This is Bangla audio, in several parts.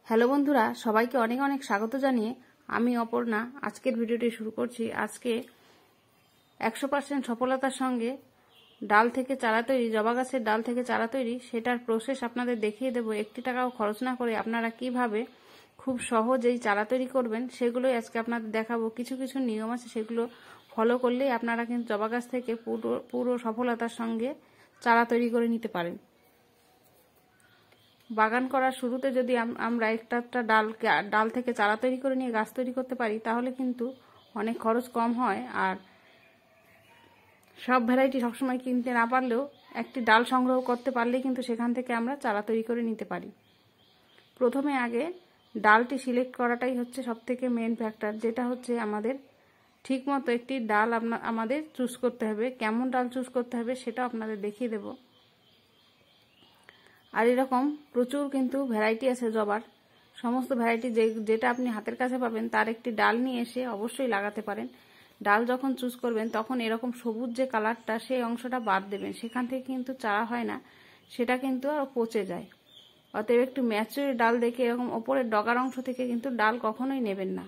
হ্যালো বন্ধুরা, সবাইকে অনেক অনেক স্বাগত জানিয়ে আমি অপর্ণা আজকের ভিডিওটি শুরু করছি। আজকে 100% সফলতার সঙ্গে ডাল থেকে চারা তৈরি, জবা গাছের ডাল থেকে চারা তৈরি, সেটার প্রসেস আপনাদের দেখিয়ে দেব। 1 টাকাও খরচ না করে আপনারা কিভাবে খুব সহজেই চারা তৈরি করবেন সেগুলোই আজকে আপনাদের দেখাবো। কিছু কিছু নিয়ম আছে, সেগুলো ফলো করলেই আপনারা কিন্তু জবা গাছ থেকে পুরো সফলতার সঙ্গে চারা তৈরি করে নিতে পারেন। বাগান করার শুরুতে যদি আমরা একটা ডাল থেকে চারা তৈরি করে নিয়ে গাছ তৈরি করতে পারি, তাহলে কিন্তু অনেক খরচ কম হয়। আর সব ভ্যারাইটি সবসময় কিনতে না পারলেও একটি ডাল সংগ্রহ করতে পারলেই কিন্তু সেখান থেকে আমরা চারা তৈরি করে নিতে পারি। প্রথমে আগে ডালটি সিলেক্ট করাটাই হচ্ছে সবথেকে মেন ফ্যাক্টর, যেটা হচ্ছে আমাদের ঠিকমতো একটি ডাল আমাদের চুজ করতে হবে। কেমন ডাল চুজ করতে হবে সেটা আপনাদের দেখিয়ে দেব। আর এরকম প্রচুর কিন্তু ভ্যারাইটি আছে জবার, সমস্ত ভ্যারাইটি যেটা আপনি হাতের কাছে পাবেন তার একটি ডাল নিয়ে এসে অবশ্যই লাগাতে পারেন। ডাল যখন চুজ করবেন তখন এরকম সবুজ যে কালারটা, সেই অংশটা বাদ দেবেন, সেখান থেকে কিন্তু চারা হয় না, সেটা কিন্তু আর পচে যায়। অতএব একটু ম্যাচিওর ডাল দেখে এরকম ওপরের ডগার অংশ থেকে কিন্তু ডাল কখনোই নেবেন না।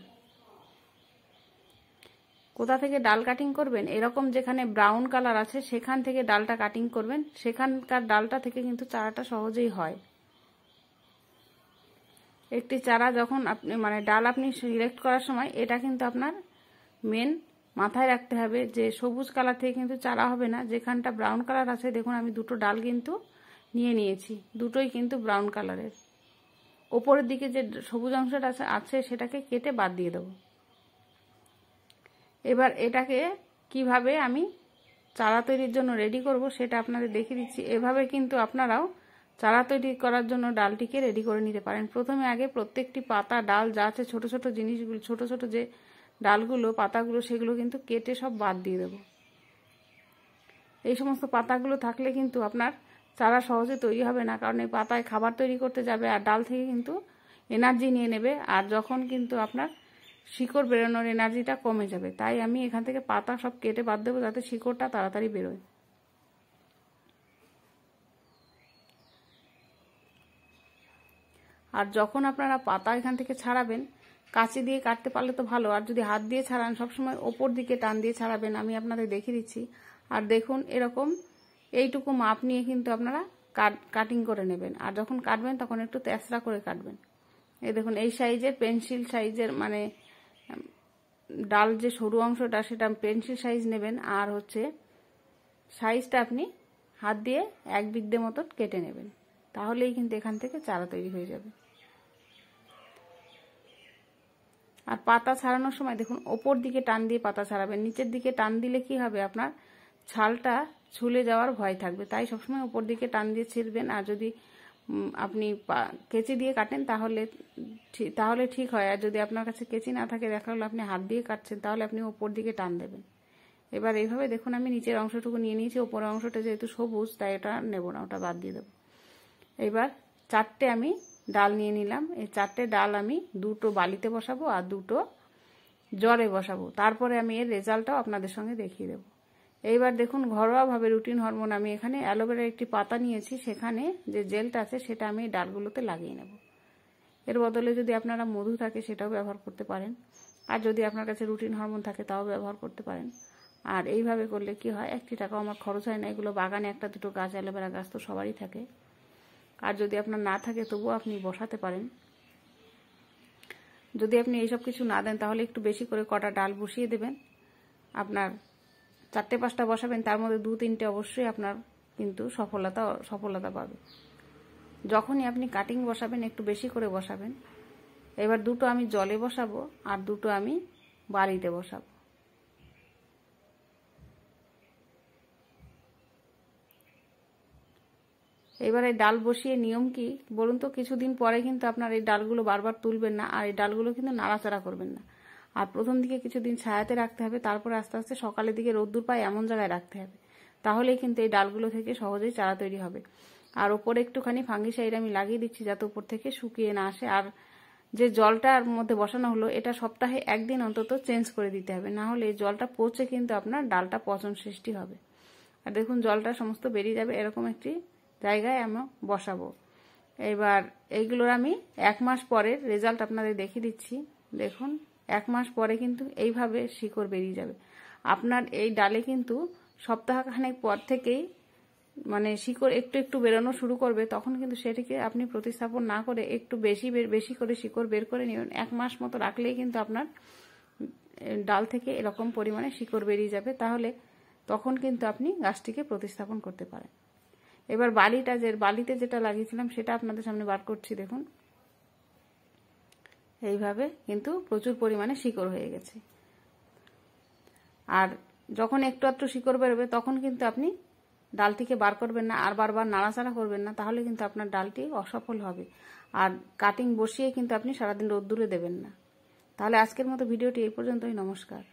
কোথা থেকে ডাল কাটিং করবেন, এরকম যেখানে ব্রাউন কালার আছে সেখান থেকে ডালটা কাটিং করবেন, সেখানকার ডালটা থেকে কিন্তু চারাটা সহজেই হয়। একটি চারা যখন ডাল আপনি সিলেক্ট করার সময় এটা কিন্তু আপনার মেন মাথায় রাখতে হবে যে সবুজ কালার থেকে কিন্তু চারা হবে না। যেখানটা ব্রাউন কালার আছে, দেখুন আমি দুটো ডাল কিন্তু নিয়ে নিয়েছি, দুটোই কিন্তু ব্রাউন কালারের। ওপরের দিকে যে সবুজ অংশটা আছে সেটাকে কেটে বাদ দিয়ে দেবো। এবার এটাকে কিভাবে আমি চারা তৈরির জন্য রেডি করব সেটা আপনাদের দেখিয়ে দিচ্ছি। এভাবে কিন্তু আপনারাও চারা তৈরি করার জন্য ডালটিকে রেডি করে নিতে পারেন। প্রথমে আগে প্রত্যেকটি পাতা, ডাল যা আছে, ছোট ছোট জিনিসগুলো, ছোট ছোট যে ডালগুলো, পাতাগুলো, সেগুলো কিন্তু কেটে সব বাদ দিয়ে দেব। এই সমস্ত পাতাগুলো থাকলে কিন্তু আপনার চারা সহজে তৈরি হবে না, কারণ এই পাতায় খাবার তৈরি করতে যাবে আর ডাল থেকে কিন্তু এনার্জি নিয়ে নেবে, আর যখন কিন্তু আপনার শিকড় বেরোনোর এনার্জিটা কমে যাবে। তাই আমি এখান থেকে পাতা সব কেটে বাদ দেবো, যাতে শিকড়টা তাড়াতাড়ি বেরোয়। আর যখন আপনারা পাতা এখান থেকে ছাড়াবেন, কাঁচি দিয়ে কাটতে পারলে তো ভালো, আর যদি হাত দিয়ে ছাড়ান সবসময় ওপর দিকে টান দিয়ে ছাড়াবেন। আমি আপনাদের দেখিয়ে দিচ্ছি। আর দেখুন এরকম এইটুকু মাপ নিয়ে কিন্তু আপনারা কাটিং করে নেবেন। আর যখন কাটবেন তখন একটু তেসরা করে কাটবেন। এই দেখুন এই সাইজের, পেন্সিল সাইজের, ডাল যে সরু অংশটা সেটা পেন্সিল সাইজ নেবেন। আর হচ্ছে সাইজটা আপনি হাত দিয়ে 1 বিঘে মতন কেটে নেবেন, তাহলেই কিন্তু এখান থেকে চারা তৈরি হয়ে যাবে। আর পাতা ছাড়ানোর সময় দেখুন ওপর দিকে টান দিয়ে পাতা ছাড়াবেন। নিচের দিকে টান দিলে কি হবে, আপনার ছালটা ছুলে যাওয়ার ভয় থাকবে। তাই সবসময় ওপর দিকে টান দিয়ে ছিঁড়বেন। আর যদি আপনি কেচি দিয়ে কাটেন তাহলে ঠিক হয়। আর যদি আপনার কাছে কেচি না থাকে, দেখা হলো আপনি হাত দিয়ে কাটছেন, তাহলে আপনি ওপর দিকে টান দেবেন। এবার এইভাবে দেখুন আমি নিচের অংশটুকু নিয়ে নিয়েছি, ওপরের অংশটা যেহেতু সবুজ তাই এটা নেব না, ওটা বাদ দিয়ে দেবো। এবার 4টে আমি ডাল নিয়ে নিলাম। এই 4টে ডাল আমি 2টো বালিতে বসাবো আর 2টো জলে বসাবো। তারপরে আমি এর রেজাল্টটাও আপনাদের সঙ্গে দেখিয়ে দেবো। এইবার দেখুন ঘরোয়াভাবে রুটিন হরমোন আমি এখানে অ্যালোভেরার একটি পাতা নিয়েছি, সেখানে যে জেলটা আছে সেটা আমি এই ডালগুলোতে লাগিয়ে নেব। এর বদলে যদি আপনারা মধু থাকে সেটাও ব্যবহার করতে পারেন, আর যদি আপনার কাছে রুটিন হরমোন থাকে তাও ব্যবহার করতে পারেন। আর এইভাবে করলে কি হয়, 1 টাকাও আমার খরচ হয় না। এগুলো বাগানে 1টা 2টো গাছ, অ্যালোভেরা গাছ তো সবারই থাকে। আর যদি আপনার না থাকে তবুও আপনি বসাতে পারেন। যদি আপনি এইসব কিছু না দেন তাহলে একটু বেশি করে কটা ডাল বসিয়ে দেবেন। আপনার 4টে 5টা বসাবেন, তার মধ্যে 2-3টে অবশ্যই আপনার কিন্তু সফলতা পাবে। যখনই আপনি কাটিং বসাবেন একটু বেশি করে বসাবেন। এবার 2টো আমি জলে বসাবো আর 2টো আমি বালিতে বসাবো। এবার এই ডাল বসিয়ে নিয়ম কি বলুন তো, কিছুদিন পরে কিন্তু আপনার এই ডালগুলো বারবার তুলবেন না, আর এই ডালগুলো কিন্তু নাড়াচাড়া করবেন না। আর প্রথম দিকে কিছুদিন ছায়াতে রাখতে হবে, তারপরে আস্তে আস্তে সকালের দিকে রোদ্দুর পায় এমন জায়গায় রাখতে হবে, তাহলেই কিন্তু এই ডালগুলো থেকে সহজেই চারা তৈরি হবে। আর ওপরে একটুখানি ফাঙ্গিসাইড আমি লাগিয়ে দিচ্ছি, যাতে উপর থেকে শুকিয়ে না আসে। আর যে জলটার মধ্যে বসানো হলো, এটা সপ্তাহে 1 দিন অন্তত চেঞ্জ করে দিতে হবে, না হলে এই জলটা পচে কিন্তু আপনার ডালটা পচন সৃষ্টি হবে। আর দেখুন জলটা সমস্ত বেরিয়ে যাবে, এরকম একটি জায়গায় আমি বসাবো। এবার এইগুলোর আমি 1 মাস পরের রেজাল্ট আপনাদের দেখিয়ে দিচ্ছি। দেখুন 1 মাস পরে কিন্তু এইভাবে শিকড় বেরিয়ে যাবে। আপনার এই ডালে কিন্তু সপ্তাহখানেক পর থেকেই মানে শিকড় একটু একটু বেরোনো শুরু করবে। তখন কিন্তু সেটিকে আপনি প্রতিস্থাপন না করে একটু বেশি করে শিকড় বের করে নেবেন। 1 মাস মতো রাখলেই কিন্তু আপনার ডাল থেকে এরকম পরিমাণে শিকড় বেরিয়ে যাবে। তাহলে তখন কিন্তু আপনি গাছটিকে প্রতিস্থাপন করতে পারেন। এবার বালিতে যেটা লাগিয়েছিলাম সেটা আপনাদের সামনে বার করছি। দেখুন এইভাবে কিন্তু প্রচুর পরিমাণে শিকড় হয়ে গেছে। আর যখন একটু একটু শিকড় বেরোবে তখন কিন্তু আপনি ডালটিকে বার করবেন না, আর বারবার নাড়াচাড়া করবেন না, তাহলে কিন্তু আপনার ডালটি অসফল হবে। আর কাটিং বসিয়ে কিন্তু আপনি সারাদিন রোদ্দুরে দেবেন না। তাহলে আজকের মতো ভিডিওটি এই পর্যন্তই। নমস্কার।